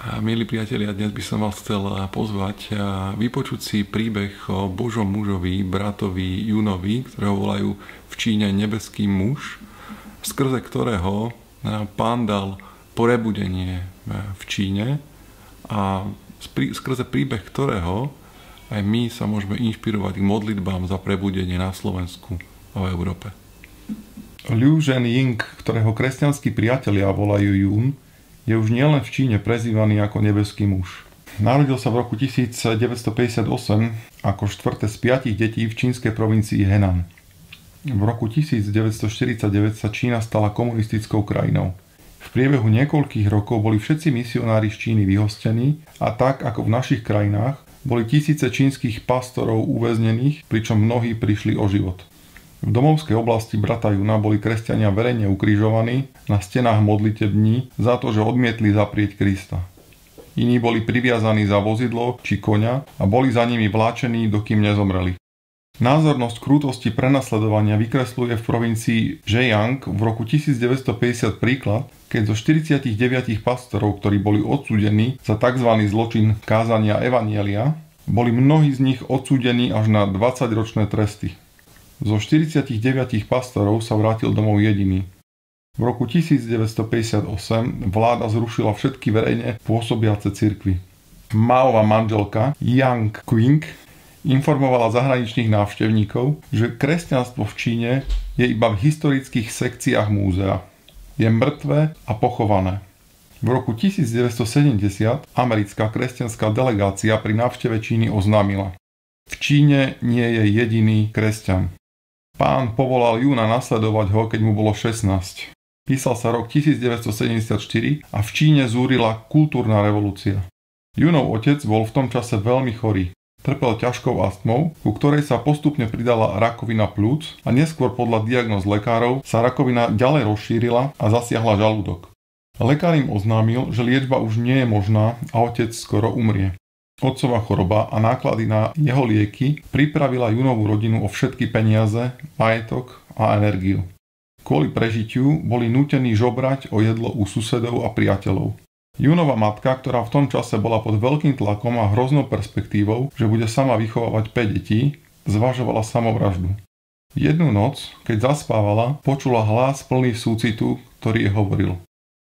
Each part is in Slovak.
Milí priatelia, dnes by som vás chcel pozvať vypočuť si príbeh o Božom mužovi, bratovi Junovi, ktorého volajú v Číne nebeský muž, skrze ktorého Pán dal prebudenie v Číne a skrze príbeh ktorého aj my sa môžeme inšpirovať k modlitbám za prebudenie na Slovensku a v Európe. Liu Zhenying, ktorého kresťanskí priatelia volajú Jun, je už nielen v Číne prezývaný ako nebeský muž. Narodil sa v roku 1958 ako štvrté z 5 detí v čínskej provincii Henan. V roku 1949 sa Čína stala komunistickou krajinou. V priebehu niekoľkých rokov boli všetci misionári z Číny vyhostení a tak ako v našich krajinách boli tisíce čínskych pastorov uväznených, pričom mnohí prišli o život. V domovskej oblasti brata Juna boli kresťania verejne ukrižovaní na stenách modlitební za to, že odmietli zaprieť Krista. Iní boli priviazaní za vozidlo či koňa a boli za nimi vláčení, dokým nezomreli. Názornosť krútosti prenasledovania vykresľuje v provincii Zhejiang v roku 1950 príklad, keď zo 49 pastorov, ktorí boli odsúdení za tzv. Zločin kázania evanjelia, boli mnohí z nich odsúdení až na 20-ročné tresty. Zo 49 pastorov sa vrátil domov jediný. V roku 1958 vláda zrušila všetky verejne pôsobiace cirkvi. Maova manželka Yang Qing informovala zahraničných návštevníkov, že kresťanstvo v Číne je iba v historických sekciách múzea. Je mŕtve a pochované. V roku 1970 americká kresťanská delegácia pri návšteve Číny oznámila: v Číne nie je jediný kresťan. Pán povolal Juna nasledovať ho, keď mu bolo 16. Písal sa rok 1974 a v Číne zúrila kultúrna revolúcia. Junov otec bol v tom čase veľmi chorý. Trpel ťažkou astmou, ku ktorej sa postupne pridala rakovina pľúc a neskôr podľa diagnóz lekárov sa rakovina ďalej rozšírila a zasiahla žalúdok. Lekár im oznámil, že liečba už nie je možná a otec skoro umrie. Otcová choroba a náklady na jeho lieky pripravila Junovú rodinu o všetky peniaze, majetok a energiu. Kvôli prežitiu boli nútení žobrať o jedlo u susedov a priateľov. Junova matka, ktorá v tom čase bola pod veľkým tlakom a hroznou perspektívou, že bude sama vychovávať 5 detí, zvažovala samovraždu. Jednu noc, keď zaspávala, počula hlas plný súcitu, ktorý jej hovoril: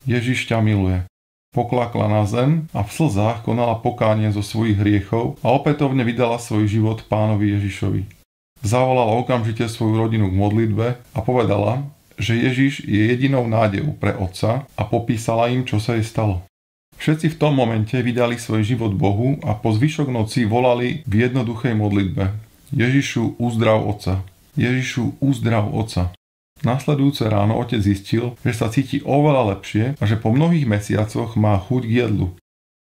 Ježiš ťa miluje. Poklakla na zem a v slzách konala pokánie zo svojich hriechov a opätovne vydala svoj život Pánovi Ježišovi. Zavolala okamžite svoju rodinu k modlitbe a povedala, že Ježiš je jedinou nádejou pre otca a popísala im, čo sa jej stalo. Všetci v tom momente vydali svoj život Bohu a po zvyšok noci volali v jednoduchej modlitbe: Ježišu, uzdrav otca. Ježišu, uzdrav otca. Nasledujúce ráno otec zistil, že sa cíti oveľa lepšie a že po mnohých mesiacoch má chuť k jedlu.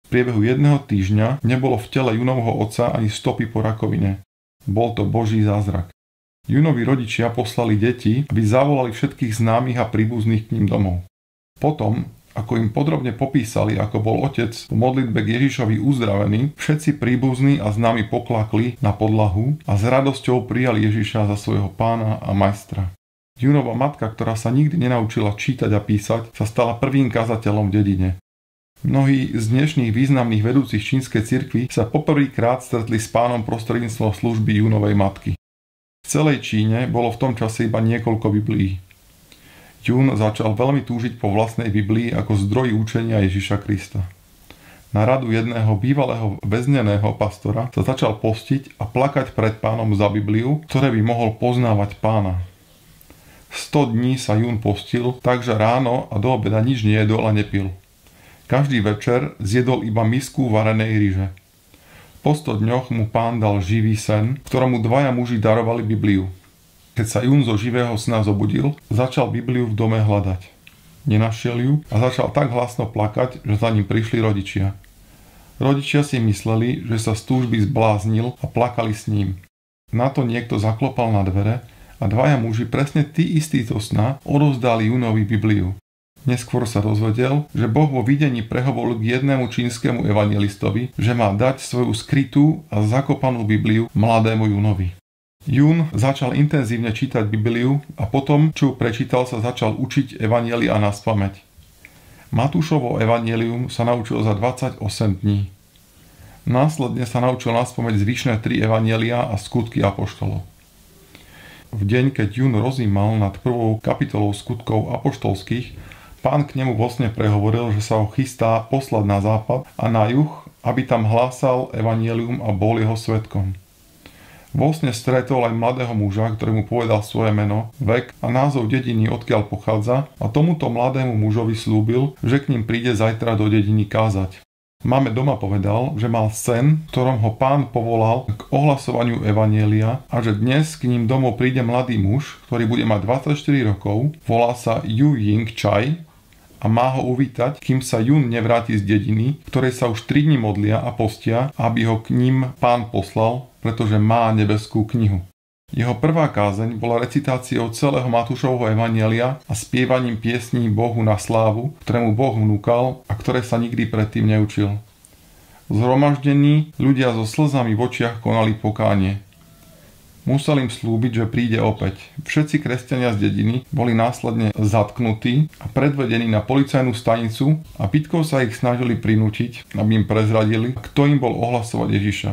V priebehu jedného týždňa nebolo v tele Junovho otca ani stopy po rakovine. Bol to Boží zázrak. Junovi rodičia poslali deti, aby zavolali všetkých známych a príbuzných k ním domov. Potom, ako im podrobne popísali, ako bol otec po modlitbe k Ježišovi uzdravený, všetci príbuzní a známi poklakli na podlahu a s radosťou prijali Ježiša za svojho pána a majstra. Junova matka, ktorá sa nikdy nenaučila čítať a písať, sa stala prvým kazateľom v dedine. Mnohí z dnešných významných vedúcich čínskej cirkvi sa poprvýkrát stretli s pánom prostredníctvom služby Junovej matky. V celej Číne bolo v tom čase iba niekoľko Biblií. Jun začal veľmi túžiť po vlastnej Biblii ako zdroji učenia Ježiša Krista. Na radu jedného bývalého väzneného pastora sa začal postiť a plakať pred pánom za Bibliu, ktoré by mohol poznávať pána. 100 dní sa Jun postil, takže ráno a do obeda nič nejedol a nepil. Každý večer zjedol iba misku varenej ryže. Po 100 dňoch mu pán dal živý sen, ktoromu dvaja muži darovali Bibliu. Keď sa Jun zo živého sna zobudil, začal Bibliu v dome hľadať. Nenašiel ju a začal tak hlasno plakať, že za ním prišli rodičia. Rodičia si mysleli, že sa z túžby zbláznil a plakali s ním. Na to niekto zaklopal na dvere a dvaja muži presne tí istí zo sna odovzdali Junovi Bibliu. Neskôr sa dozvedel, že Boh vo videní prehovoril k jednému čínskemu evangelistovi, že má dať svoju skrytú a zakopanú Bibliu mladému Junovi. Jun začal intenzívne čítať Bibliu a potom, čo ju prečítal, sa začal učiť evanjelia naspamäť. Matúšovo evanjelium sa naučil za 28 dní. Následne sa naučil naspamäť zvyšné 3 evanjelia a skutky apoštolov. V deň, keď Jún rozímal nad prvou kapitolou skutkov apoštolských, Pán k nemu vo sne prehovoril, že sa ho chystá poslať na západ a na juh, aby tam hlásal evanjelium a bol jeho svedkom. Vo sne stretol aj mladého muža, ktorý mu povedal svoje meno, vek a názov dediny, odkiaľ pochádza, a tomuto mladému mužovi slúbil, že k ním príde zajtra do dediny kázať. Máme doma povedal, že mal sen, v ktorom ho Pán povolal k ohlasovaniu evanjelia a že dnes k ním domov príde mladý muž, ktorý bude mať 24 rokov, volá sa Yu Ying Chai a má ho uvítať, kým sa Jún nevráti z dediny, ktorej sa už 3 dni modlia a postia, aby ho k ním Pán poslal, pretože má nebeskú knihu. Jeho prvá kázeň bola recitáciou celého Matúšovho evanjelia a spievaním piesní Bohu na slávu, ktorému Boh vnúkal a ktoré sa nikdy predtým neučil. V zhromaždení ľudia so slzami v očiach konali pokánie. Musel im slúbiť, že príde opäť. Všetci kresťania z dediny boli následne zatknutí a predvedení na policajnú stanicu a pitkou sa ich snažili prinútiť, aby im prezradili, kto im bol ohlasovať Ježiša.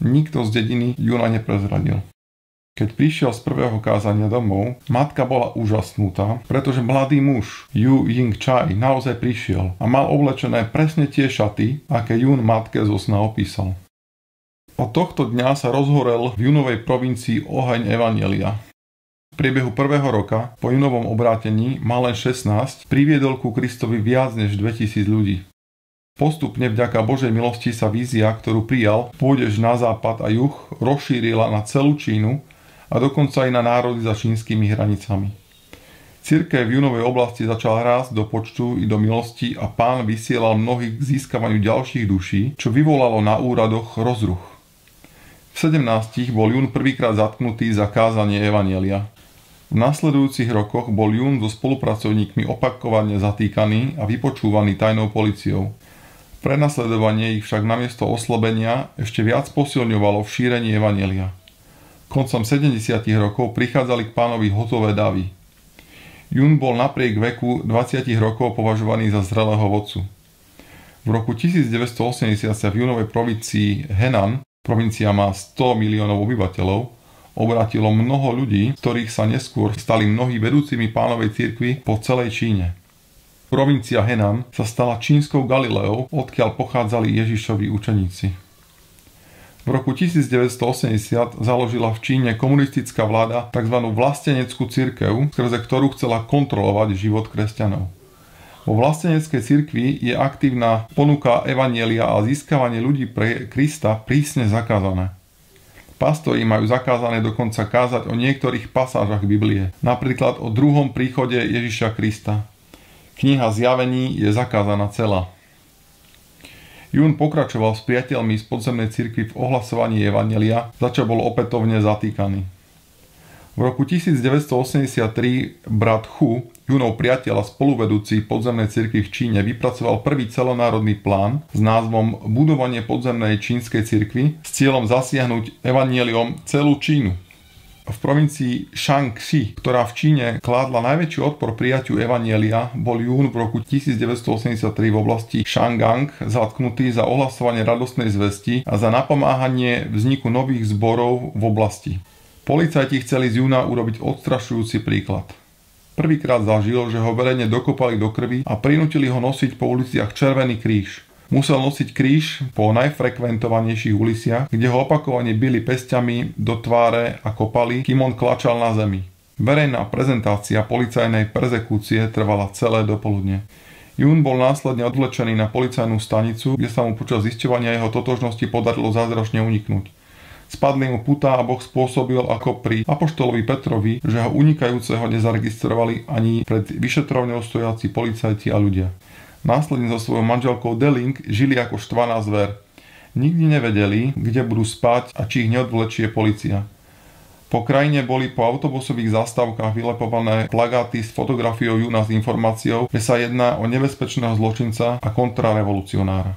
Nikto z dediny Júna neprezradil. Keď prišiel z prvého kázania domov, matka bola úžasnutá, pretože mladý muž Yu Ying Chai naozaj prišiel a mal oblečené presne tie šaty, aké Jún matke zo sna opísal. Od tohto dňa sa rozhorel v Júnovej provincii oheň evanjelia. V priebehu prvého roka, po Júnovom obrátení, mal len 16, priviedol ku Kristovi viac než 2000 ľudí. Postupne vďaka Božej milosti sa vízia, ktorú prijal, pôjdeš na západ a juh, rozšírila na celú Čínu a dokonca aj na národy za čínskymi hranicami. Cirkev v Júnovej oblasti začala rásť do počtu i do milosti a Pán vysielal mnohých k získavaniu ďalších duší, čo vyvolalo na úradoch rozruch. V 17 bol Jún prvýkrát zatknutý za kázanie evanjelia. V nasledujúcich rokoch bol Jún so spolupracovníkmi opakovane zatýkaný a vypočúvaný tajnou políciou. Prenasledovanie ich však namiesto oslobenia ešte viac posilňovalo v šírení evanjelia. Koncom 70. rokov prichádzali k Pánovi hotové davy. Jún bol napriek veku 20 rokov považovaný za zrelého vodcu. V roku 1980 sa v Júnovej provincii Henan, provincia má 100 miliónov obyvateľov, obratilo mnoho ľudí, z ktorých sa neskôr stali mnohí vedúcimi Pánovej cirkvi po celej Číne. Provincia Henan sa stala čínskou Galileou, odkiaľ pochádzali Ježišovi učeníci. V roku 1980 založila v Číne komunistická vláda tzv. Vlasteneckú cirkev, skrze ktorú chcela kontrolovať život kresťanov. Vo vlasteneckej cirkvi je aktívna ponuka evanjelia a získavanie ľudí pre Krista prísne zakázané. Pastori majú zakázané dokonca kázať o niektorých pasážach Biblie, napríklad o druhom príchode Ježiša Krista. Kniha Zjavení je zakázaná celá. Jún pokračoval s priateľmi z podzemnej cirkvi v ohlasovaní evanjelia, za čo bol opätovne zatýkaný. V roku 1983 brat Chu, Júnov priateľ a spoluvedúci podzemnej cirkvi v Číne, vypracoval prvý celonárodný plán s názvom Budovanie podzemnej čínskej cirkvi s cieľom zasiahnuť evanjeliom celú Čínu. V provincii Shaanxi, ktorá v Číne kládla najväčší odpor prijatiu evanjelia, bol Jún v roku 1983 v oblasti Shangang zatknutý za ohlasovanie radostnej zvesti a za napomáhanie vzniku nových zborov v oblasti. Policajti chceli z Júna urobiť odstrašujúci príklad. Prvýkrát zažil, že ho verejne dokopali do krvi a prinútili ho nosiť po uliciach červený kríž. Musel nosiť kríž po najfrekventovanejších uliciach, kde ho opakovane bili pesťami do tváre a kopali, kým on klačal na zemi. Verejná prezentácia policajnej perzekúcie trvala celé dopoludne. Jún bol následne odvlečený na policajnú stanicu, kde sa mu počas zisťovania jeho totožnosti podarilo zázračne uniknúť. Spadli mu putá a Boh spôsobil ako pri apoštolovi Petrovi, že ho unikajúceho nezaregistrovali ani pred vyšetrovňou stojaci policajti a ľudia. Následne so svojou manželkou Deling žili ako štvaná zver. Nikdy nevedeli, kde budú spať a či ich neodvlečie polícia. Po krajine boli po autobusových zastávkach vylepované plagáty s fotografiou Júna s informáciou, že sa jedná o nebezpečného zločinca a kontrarevolucionára.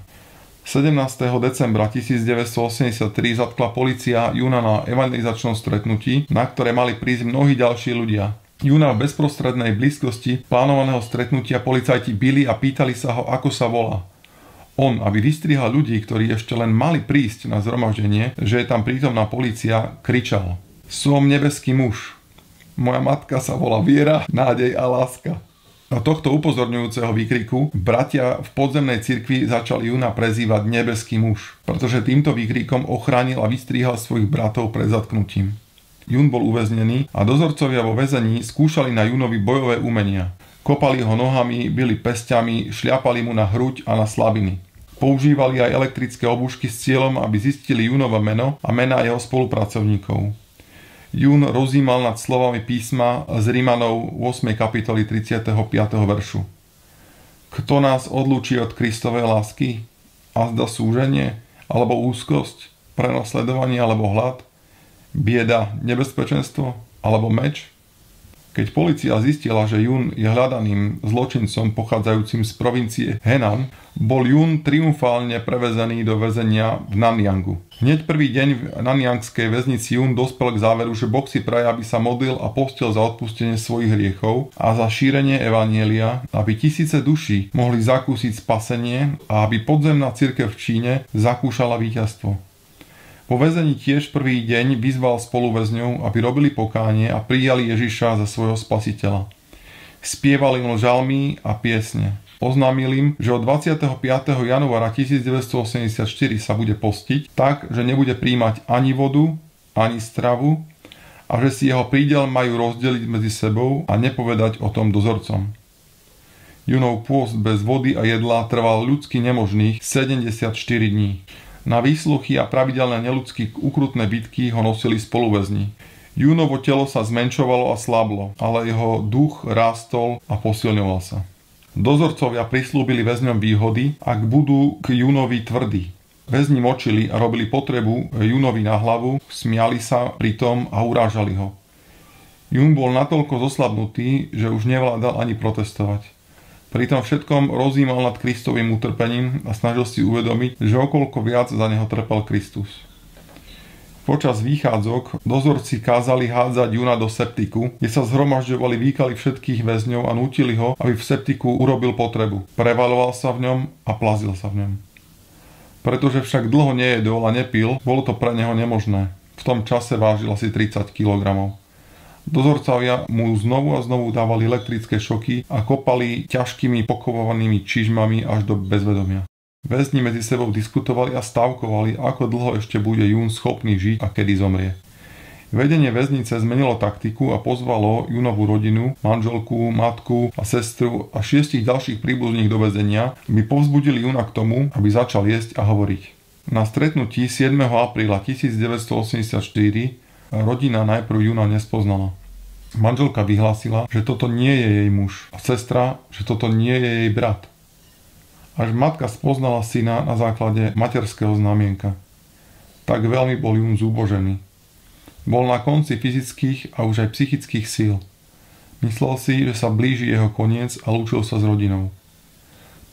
17. decembra 1983 zatkla polícia Júna na evangelizačnom stretnutí, na ktoré mali prísť mnohí ďalší ľudia. Júna v bezprostrednej blízkosti plánovaného stretnutia policajti bili a pýtali sa ho, ako sa volá. On, aby vystrihal ľudí, ktorí ešte len mali prísť na zhromaždenie, že je tam prítomná polícia, kričal: Som nebeský muž. Moja matka sa volá Viera, nádej a láska. Na tohto upozorňujúceho výkriku bratia v podzemnej cirkvi začali Júna prezývať nebeský muž, pretože týmto výkrikom ochránil a vystrihal svojich bratov pred zatknutím. Jún bol uväznený a dozorcovia vo väzení skúšali na Júnovi bojové umenia. Kopali ho nohami, bili pesťami, šľapali mu na hruď a na slabiny. Používali aj elektrické obušky s cieľom, aby zistili Júnovo meno a mená jeho spolupracovníkov. Jún rozímal nad slovami písma z Rimanov 8. kapitoly 35. veršu. Kto nás odlúči od Kristovej lásky? Azda súženie, alebo úzkosť, prenasledovanie alebo hlad? Bieda, nebezpečenstvo alebo meč? Keď polícia zistila, že Jún je hľadaným zločincom pochádzajúcim z provincie Henan, bol Jún triumfálne prevezený do väzenia v Nanyangu. Hneď prvý deň v nanyangskej väznici Jún dospel k záveru, že Boh si praje, aby sa modlil a postil za odpustenie svojich hriechov a za šírenie evanjelia, aby tisíce duší mohli zakúsiť spasenie a aby podzemná cirkev v Číne zakúšala víťazstvo. Po väzení tiež prvý deň vyzval spoluväzňov, aby robili pokánie a prijali Ježiša za svojho spasiteľa. Spievali im žalmy a piesne. Oznámil im, že od 25. januára 1984 sa bude postiť tak, že nebude príjmať ani vodu, ani stravu a že si jeho prídel majú rozdeliť medzi sebou a nepovedať o tom dozorcom. Júnov pôst bez vody a jedla trval ľudsky nemožných 74 dní. Na výsluchy a pravidelné neľudské ukrutné bitky ho nosili spoluväzni. Júnovo telo sa zmenšovalo a slablo, ale jeho duch rástol a posilňoval sa. Dozorcovia prislúbili väzňom výhody, ak budú k Júnovi tvrdí. Väzni močili a robili potrebu Júnovi na hlavu, smiali sa pritom a urážali ho. Jún bol natoľko zoslabnutý, že už nevládal ani protestovať. Pri tom všetkom rozímal nad Kristovým utrpením a snažil si uvedomiť, že okoľko viac za neho trpel Kristus. Počas výchádzok dozorci kázali hádzať Júna do septiku, kde sa zhromažďovali výkaly všetkých väzňov a nútili ho, aby v septiku urobil potrebu. Prevaloval sa v ňom a plazil sa v ňom. Pretože však dlho nejedol a nepil, bolo to pre neho nemožné. V tom čase vážil asi 30 kg. Dozorcovia mu znovu a znovu dávali elektrické šoky a kopali ťažkými pokovovanými čižmami až do bezvedomia. Väzni medzi sebou diskutovali a stavkovali, ako dlho ešte bude Jún schopný žiť a kedy zomrie. Vedenie väznice zmenilo taktiku a pozvalo Júnovú rodinu, manželku, matku a sestru a 6 ďalších príbuzných do väzenia, aby povzbudili Júna k tomu, aby začal jesť a hovoriť. Na stretnutí 7. apríla 1984 rodina najprv Júna nespoznala. Manželka vyhlásila, že toto nie je jej muž a sestra, že toto nie je jej brat. Až matka spoznala syna na základe materského znamienka. Tak veľmi bol Jún zúbožený. Bol na konci fyzických a už aj psychických síl. Myslel si, že sa blíži jeho koniec a lúčil sa s rodinou.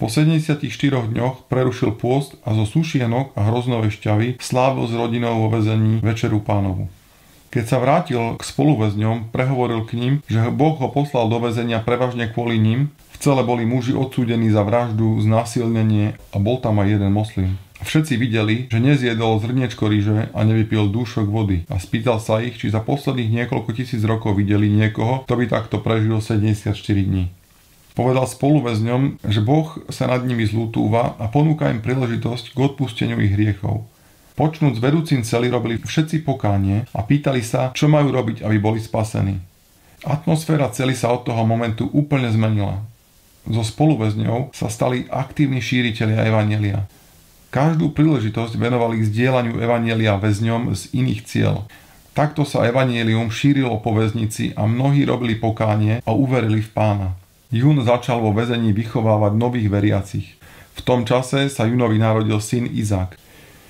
Po 74 dňoch prerušil pôst a zo sušienok a hroznovej šťavy slávil s rodinou vo väzení Večeru Pánovu. Keď sa vrátil k spoluväzňom, prehovoril k ním, že Boh ho poslal do väzenia prevažne kvôli ním. V cele boli muži odsúdení za vraždu, znásilnenie a bol tam aj jeden moslim. Všetci videli, že nezjedol zrniečko ryže a nevypil dúšok vody a spýtal sa ich, či za posledných niekoľko tisíc rokov videli niekoho, kto by takto prežil 74 dní. Povedal spoluväzňom, že Boh sa nad nimi zľútúva a ponúka im príležitosť k odpusteniu ich hriechov. Počnúc vedúcim cely robili všetci pokánie a pýtali sa, čo majú robiť, aby boli spasení. Atmosféra cely sa od toho momentu úplne zmenila. Zo spoluväzňov sa stali aktívni šíritelia evanjelia. Každú príležitosť venovali k zdieľaniu evanjelia väzňom z iných cieľ. Takto sa evanjelium šírilo po väznici a mnohí robili pokánie a uverili v Pána. Jún začal vo väzení vychovávať nových veriacich. V tom čase sa Júnovi narodil syn Izák.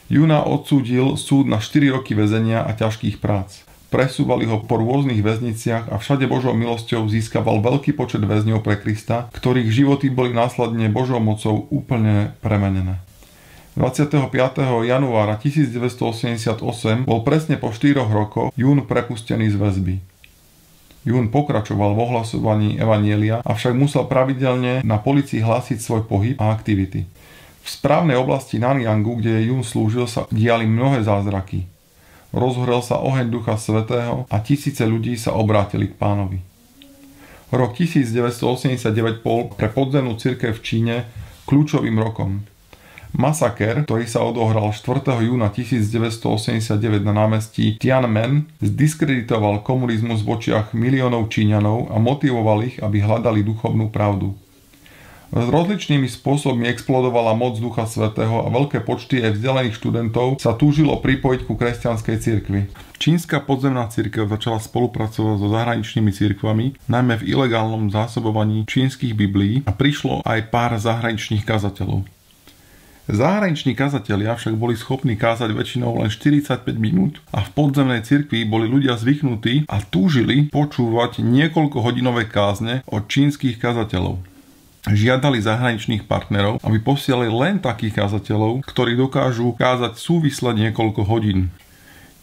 Júna odsúdil súd na 4 roky väzenia a ťažkých prác. Presúvali ho po rôznych väzniciach a všade Božou milosťou získaval veľký počet väzňov pre Krista, ktorých životy boli následne Božou mocou úplne premenené. 25. januára 1988 bol presne po 4 rokoch Jún prepustený z väzby. Jun pokračoval v ohlasovaní evanjelia, avšak musel pravidelne na polícii hlásiť svoj pohyb a aktivity. V správnej oblasti Nanyangu, kde Jun slúžil, sa diali mnohé zázraky. Rozhorel sa oheň Ducha Svätého a tisíce ľudí sa obrátili k Pánovi. Rok 1989 bol pre podzemnú cirkev v Číne kľúčovým rokom. Masaker, ktorý sa odohral 4. júna 1989 na námestí Tiananmen, zdiskreditoval komunizmus v očiach miliónov Číňanov a motivoval ich, aby hľadali duchovnú pravdu. S rozličnými spôsobmi explodovala moc Ducha Svätého a veľké počty aj vzdelaných študentov sa túžilo pripojiť ku kresťanskej cirkvi. Čínska podzemná cirkev začala spolupracovať so zahraničnými cirkvami, najmä v ilegálnom zásobovaní čínskych biblií, a prišlo aj pár zahraničných kazateľov. Zahraniční kazatelia však boli schopní kázať väčšinou len 45 minút a v podzemnej cirkvi boli ľudia zvyknutí a túžili počúvať niekoľkohodinové kázne od čínskych kazateľov. Žiadali zahraničných partnerov, aby posielali len takých kazateľov, ktorí dokážu kázať súvisle niekoľko hodín.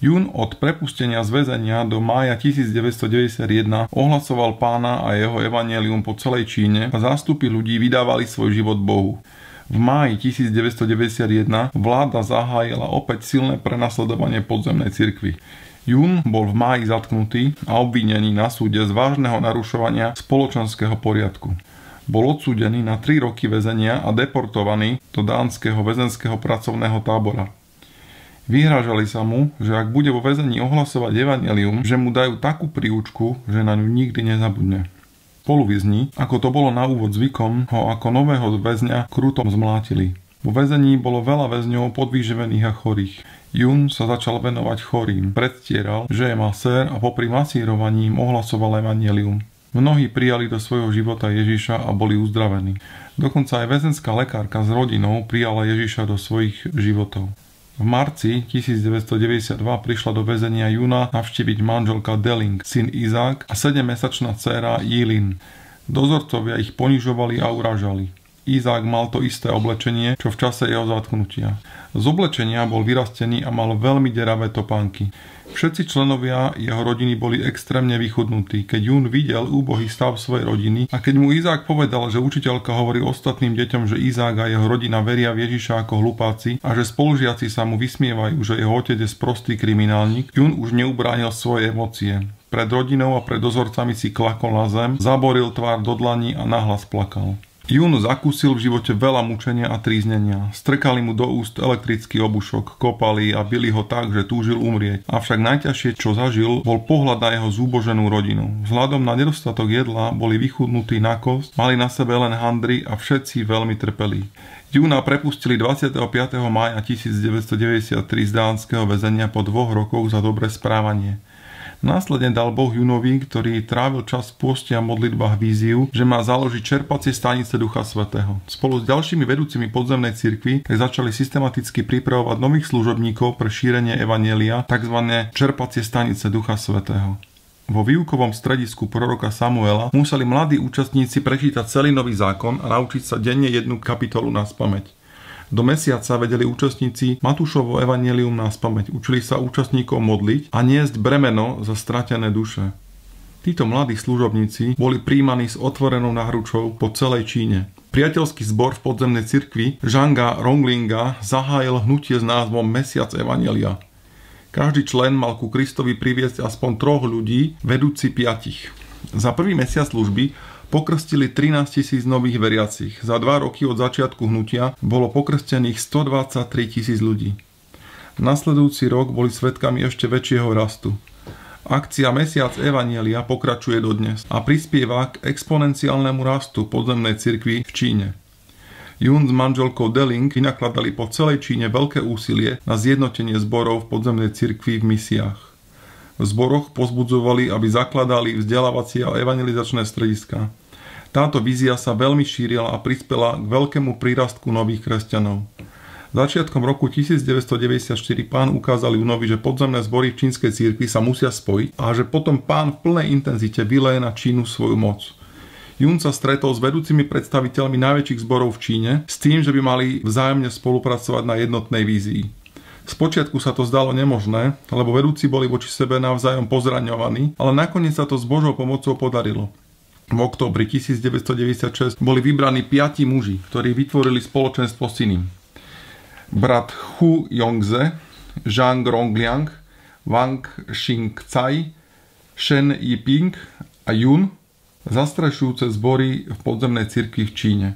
Jun od prepustenia z väzenia do mája 1991 ohlasoval Pána a jeho evanjelium po celej Číne a zástupy ľudí vydávali svoj život Bohu. V máji 1991 vláda zahájila opäť silné prenasledovanie podzemnej cirkvi. Jun bol v máji zatknutý a obvinený na súde z vážneho narušovania spoločenského poriadku. Bol odsúdený na 3 roky väzenia a deportovaný do dánskeho väzenského pracovného tábora. Vyhrážali sa mu, že ak bude vo väzení ohlasovať evanjelium, že mu dajú takú príučku, že na ňu nikdy nezabudne. Spoluväzni, ako to bolo na úvod zvykom, ho ako nového väzňa kruto zmlátili. Vo väzení bolo veľa väzňov podvýživených a chorých. Jun sa začal venovať chorým, predstieral, že je masér a popri masírovaní im ohlasoval evanjelium. Mnohí prijali do svojho života Ježiša a boli uzdravení. Dokonca aj väzenská lekárka s rodinou prijala Ježiša do svojich životov. V marci 1992 prišla do väzenia Juna navštíviť manželka Deling, syn Izák a 7-mesačná dcéra Yilin. Dozorcovia ich ponižovali a urážali. Izák mal to isté oblečenie, čo v čase jeho zatknutia. Z oblečenia bol vyrastený a mal veľmi deravé topánky. Všetci členovia jeho rodiny boli extrémne vychudnutí, keď Jun videl úbohý stav svojej rodiny a keď mu Izák povedal, že učiteľka hovorí ostatným deťom, že Izák a jeho rodina veria v Ježiša ako hlupáci a že spolužiaci sa mu vysmievajú, že jeho otec je sprostý kriminálnik, Jun už neubránil svoje emócie. Pred rodinou a pred dozorcami si klakol na zem, zaboril tvár do dlani a nahlas plakal. Jun zakúsil v živote veľa mučenia a tríznenia. Strkali mu do úst elektrický obušok, kopali a bili ho tak, že túžil umrieť. Avšak najťažšie, čo zažil, bol pohľad na jeho zúboženú rodinu. Vzhľadom na nedostatok jedla boli vychudnutí na kosť, mali na sebe len handry a všetci veľmi trpeli. Juna prepustili 25. mája 1993 z dánskeho väzenia po 2 rokoch za dobré správanie. Následne dal Boh Junovi, ktorý trávil čas v pôste a modlitbách, víziu, že má založiť čerpacie stanice Ducha Svätého. Spolu s ďalšími vedúcimi podzemnej cirkvi tak začali systematicky pripravovať nových služobníkov pre šírenie evanjelia, tzv. Čerpacie stanice Ducha Svätého. Vo výukovom stredisku proroka Samuela museli mladí účastníci prečítať celý Nový zákon a naučiť sa denne 1 kapitolu naspamäť. Do mesiaca vedeli účastníci Matúšovo evanjelium naspamäť, učili sa účastníkov modliť a niesť bremeno za stratené duše. Títo mladí služobníci boli prijímaní s otvorenou náručou po celej Číne. Priateľský zbor v podzemnej cirkvi Zhanga Ronglinga zahájil hnutie s názvom Mesiac evanjelia. Každý člen mal ku Kristovi priviesť aspoň 3 ľudí, vedúci 5. Za prvý mesiac služby pokrstili 13 000 nových veriacich. Za 2 roky od začiatku hnutia bolo pokrstených 123 000 ľudí. Nasledujúci rok boli svedkami ešte väčšieho rastu. Akcia Mesiac evanjelia pokračuje dodnes a prispieva k exponenciálnemu rastu podzemnej cirkvi v Číne. Jun s manželkou Deling vynakladali po celej Číne veľké úsilie na zjednotenie zborov v podzemnej cirkvi v misiách. V zboroch pozbudzovali, aby zakladali vzdelávacie a evangelizačné strediská. Táto vízia sa veľmi šírila a prispela k veľkému prírastku nových kresťanov. Začiatkom roku 1994 Pán ukázal Junovi, že podzemné zbory v čínskej cirkvi sa musia spojiť a že potom Pán v plnej intenzite vyleje na Čínu svoju moc. Jun sa stretol s vedúcimi predstaviteľmi najväčších zborov v Číne s tým, že by mali vzájomne spolupracovať na jednotnej vízii. Spočiatku sa to zdalo nemožné, lebo vedúci boli voči sebe navzájom pozraňovaní, ale nakoniec sa to s Božou pomocou podarilo. V októbri 1996 boli vybraní 5 muži, ktorí vytvorili spoločenstvo Sinim. Brat Hu Yongze, Zhang Rongliang, Wang Xingcai, Shen Yiping a Yun, zastrešujúce zbory v podzemnej cirkvi v Číne.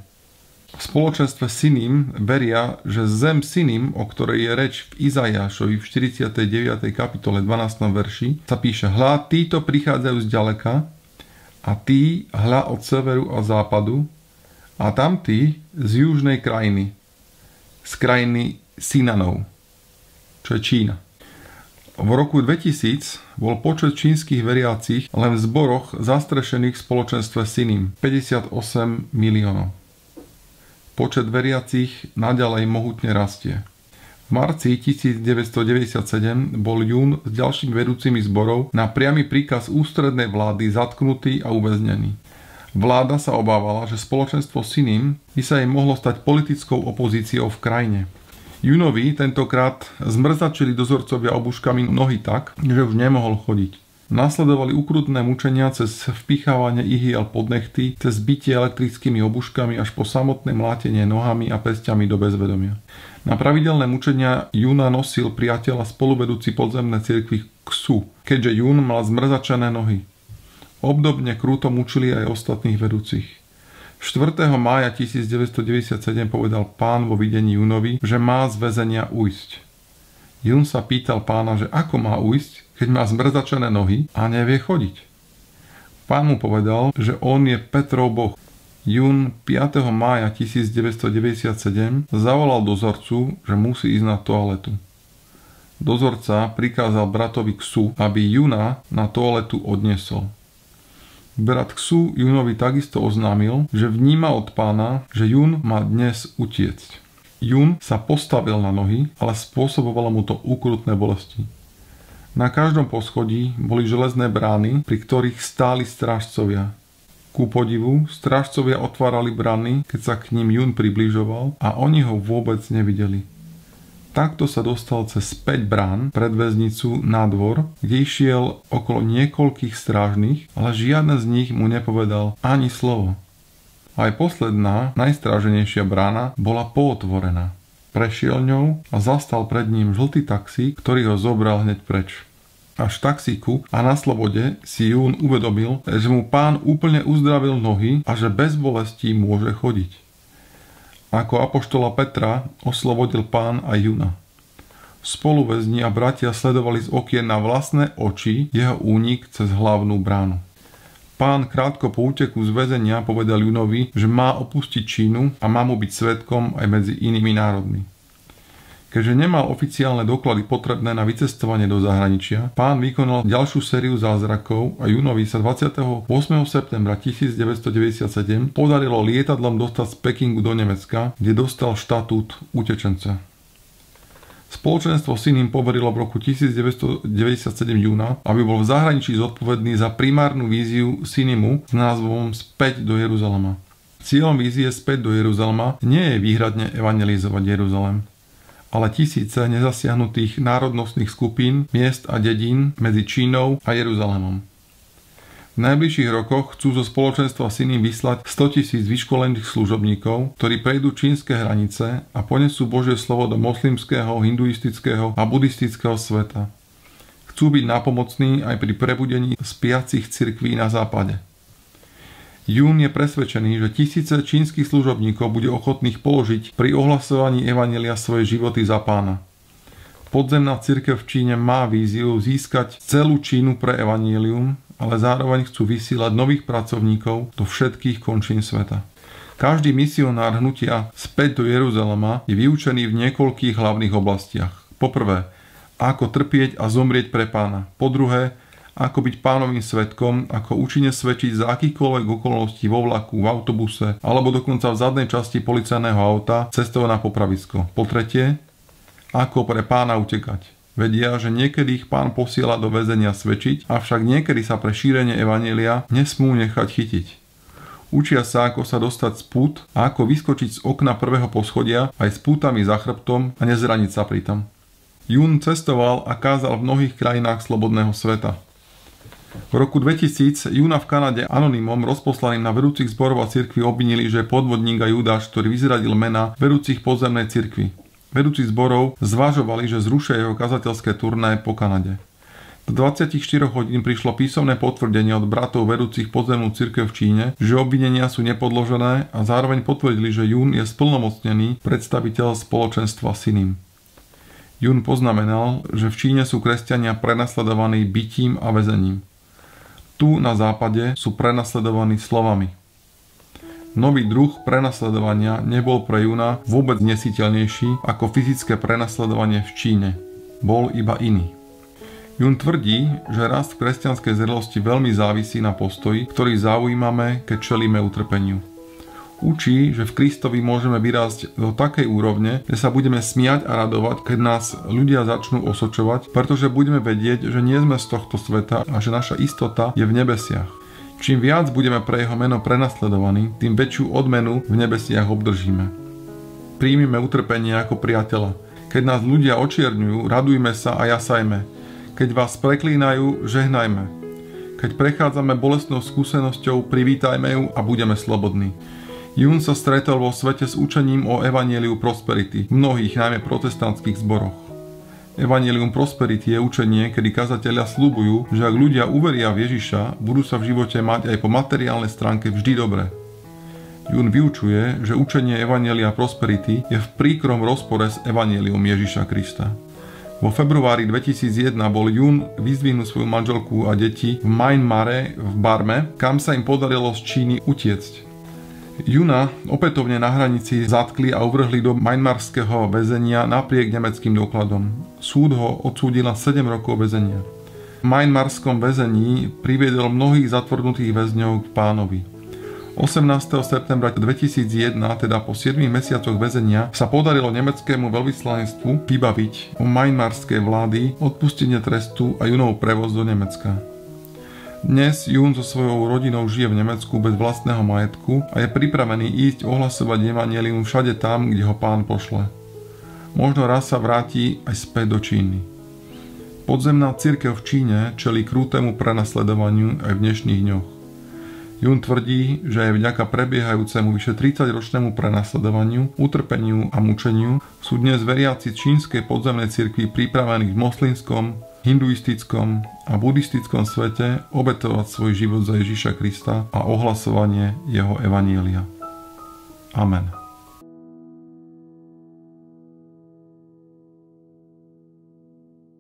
V spoločenstve Sinim veria, že zem Sinim, o ktorej je reč v Izajášovi v 49. kapitole 12. verši, sa píše: hľa, títo prichádzajú z ďaleka a tí hľa od severu a západu a tamtí z južnej krajiny, z krajiny Sinanov, čo je Čína. V roku 2000 bol počet čínskych veriacich len v zboroch zastrešených v spoločenstve Sinim 58 miliónov. Počet veriacich naďalej mohutne rastie. V marci 1997 bol Yun s ďalšími vedúcimi zborov na priamy príkaz ústrednej vlády zatknutý a uväznený. Vláda sa obávala, že spoločenstvo Sinim by sa jej mohlo stať politickou opozíciou v krajine. Yunovi tentokrát zmrzačili dozorcovia obuškami nohy tak, že už nemohol chodiť. Nasledovali ukrutné mučenia cez vpichávanie ihiel pod nechty, cez bitie elektrickými obuškami až po samotné mlátenie nohami a pestiami do bezvedomia. Na pravidelné mučenia Yuna nosil priateľa spoluvedúci podzemnej cirkvi Ksu, keďže Yun mal zmrzačené nohy. Obdobne krúto mučili aj ostatných vedúcich. 4. mája 1997 povedal Pán vo videní Yunovi, že má z väzenia ujsť. Yun sa pýtal Pána, že ako má ujsť, keď má zmrzačené nohy a nevie chodiť. Pán mu povedal, že on je Petrov Boh. Yun 5. mája 1997 zavolal dozorcu, že musí ísť na toaletu. Dozorca prikázal bratovi Ksu, aby Yuna na toaletu odniesol. Brat Ksu Yunovi takisto oznámil, že vníma od Pána, že Yun má dnes utiecť. Yun sa postavil na nohy, ale spôsobovalo mu to ukrutné bolesti. Na každom poschodí boli železné brány, pri ktorých stáli strážcovia. Ku podivu, strážcovia otvárali brány, keď sa k ním Yun približoval a oni ho vôbec nevideli. Takto sa dostal cez 5 brán pred väznicu na dvor, kde išiel okolo niekoľkých strážnych, ale žiadne z nich mu nepovedal ani slovo. Aj posledná, najstráženejšia brána bola pootvorená. Prešiel ňou a zastal pred ním žltý taxík, ktorý ho zobral hneď preč. Až v taxíku a na slobode si Yun uvedomil, že mu Pán úplne uzdravil nohy a že bez bolestí môže chodiť. Ako apoštola Petra oslobodil Pán aj Yuna. Spoluväzni a bratia sledovali z okien na vlastné oči jeho únik cez hlavnú bránu. Pán krátko po úteku z väzenia povedal Yunovi, že má opustiť Čínu a má mu byť svedkom aj medzi inými národmi. Keďže nemal oficiálne doklady potrebné na vycestovanie do zahraničia, Pán vykonal ďalšiu sériu zázrakov a Yunovi sa 28. septembra 1997 podarilo lietadlom dostať z Pekingu do Nemecka, kde dostal štatút utečenca. Spoločenstvo Sinim poverilo v roku 1997 Yuna, aby bol v zahraničí zodpovedný za primárnu víziu Sinimu s názvom Späť do Jeruzalema. Cieľom vízie Späť do Jeruzalema nie je výhradne evangelizovať Jeruzalem, ale tisíce nezasiahnutých národnostných skupín, miest a dedín medzi Čínou a Jeruzalémom. V najbližších rokoch chcú zo spoločenstva Sinim vyslať 100 000 vyškolených služobníkov, ktorí prejdú čínske hranice a ponesú Božie slovo do moslimského, hinduistického a buddhistického sveta. Chcú byť nápomocní aj pri prebudení spiacich cirkví na západe. Yun je presvedčený, že tisíce čínskych služobníkov bude ochotných položiť pri ohlasovaní evanjelia svoje životy za Pána. Podzemná cirkev v Číne má víziu získať celú Čínu pre evanjelium, ale zároveň chcú vysielať nových pracovníkov do všetkých končín sveta. Každý misionár hnutia Späť do Jeruzalema je vyučený v niekoľkých hlavných oblastiach. Po prvé, ako trpieť a zomrieť pre Pána. Po druhé, ako byť Pánovým svedkom, ako účinne svedčiť za akýchkoľvek okolností vo vlaku, v autobuse alebo dokonca v zadnej časti policajného auta cestou na popravisko. Po tretie, ako pre Pána utekať. Vedia, že niekedy ich Pán posiela do väzenia svedčiť, avšak niekedy sa pre šírenie evanjelia nesmú nechať chytiť. Učia sa, ako sa dostať z pút a ako vyskočiť z okna prvého poschodia aj s pútami za chrbtom a nezraniť sa pritom. Jun cestoval a kázal v mnohých krajinách slobodného sveta. V roku 2000 Juna v Kanade anonymom rozposlaným na vedúcich zborov a cirkvi obvinili, že je podvodník a judáš, ktorý vyzradil mená vedúcich podzemnej cirkvi. Vedúci zborov zvažovali, že zrušia jeho kazateľské turné po Kanade. Do 24 hodín prišlo písomné potvrdenie od bratov vedúcich podzemnú cirkev v Číne, že obvinenia sú nepodložené a zároveň potvrdili, že Jun je splnomocnený predstaviteľ spoločenstva Sinim. Jun poznamenal, že v Číne sú kresťania prenasledovaní bitím a väzením. Tu na západe sú prenasledovaní slovami. Nový druh prenasledovania nebol pre Juna vôbec nesiteľnejší ako fyzické prenasledovanie v Číne. Bol iba iný. Jun tvrdí, že rast v kresťanskej zrelosti veľmi závisí na postoji, ktorý zaujímame, keď čelíme utrpeniu. Učí, že v Kristovi môžeme vyrásť do takej úrovne, že sa budeme smiať a radovať, keď nás ľudia začnú osočovať, pretože budeme vedieť, že nie sme z tohto sveta a že naša istota je v nebesiach. Čím viac budeme pre jeho meno prenasledovaní, tým väčšiu odmenu v nebesiach obdržíme. Príjmime utrpenie ako priateľa. Keď nás ľudia očierňujú, radujme sa a jasajme. Keď vás preklínajú, žehnajme. Keď prechádzame bolestnou skúsenosťou, privítajme ju a budeme slobodní. Jun sa stretol vo svete s učením o evanjeliu prosperity v mnohých, najmä protestantských zboroch. Evanjelium prosperity je učenie, kedy kazatelia sľubujú, že ak ľudia uveria v Ježiša, budú sa v živote mať aj po materiálnej stránke vždy dobre. Jun vyučuje, že učenie evanjelia prosperity je v príkrom rozpore s evanjelium Ježiša Krista. Vo februári 2001 bol Jun vyzdvihnúť svoju manželku a deti v Myanmare v Barme, kam sa im podarilo z Číny utiecť. Juna opätovne na hranici zatkli a uvrhli do myanmarského väzenia napriek nemeckým dokladom. Súd ho odsúdil na 7 rokov väzenia. V myanmarskom väzení priviedol mnohých zatvrdnutých väzňov k Pánovi. 18. septembra 2001, teda po 7 mesiacoch väzenia, sa podarilo nemeckému veľvyslanectvu vybaviť u myanmarskej vlády odpustenie trestu a Junov prevoz do Nemecka. Dnes Jun so svojou rodinou žije v Nemecku bez vlastného majetku a je pripravený ísť ohlasovať evanjelium všade tam, kde ho Pán pošle. Možno raz sa vráti aj späť do Číny. Podzemná cirkev v Číne čelí krútému prenasledovaniu aj v dnešných dňoch. Jun tvrdí, že aj vďaka prebiehajúcemu vyše 30-ročnému prenasledovaniu, utrpeniu a mučeniu sú dnes veriaci čínskej podzemnej cirkvi pripravení v moslimskom, hinduistickom a buddhistickom svete obetovať svoj život za Ježiša Krista a ohlasovanie jeho evanjelia. Amen.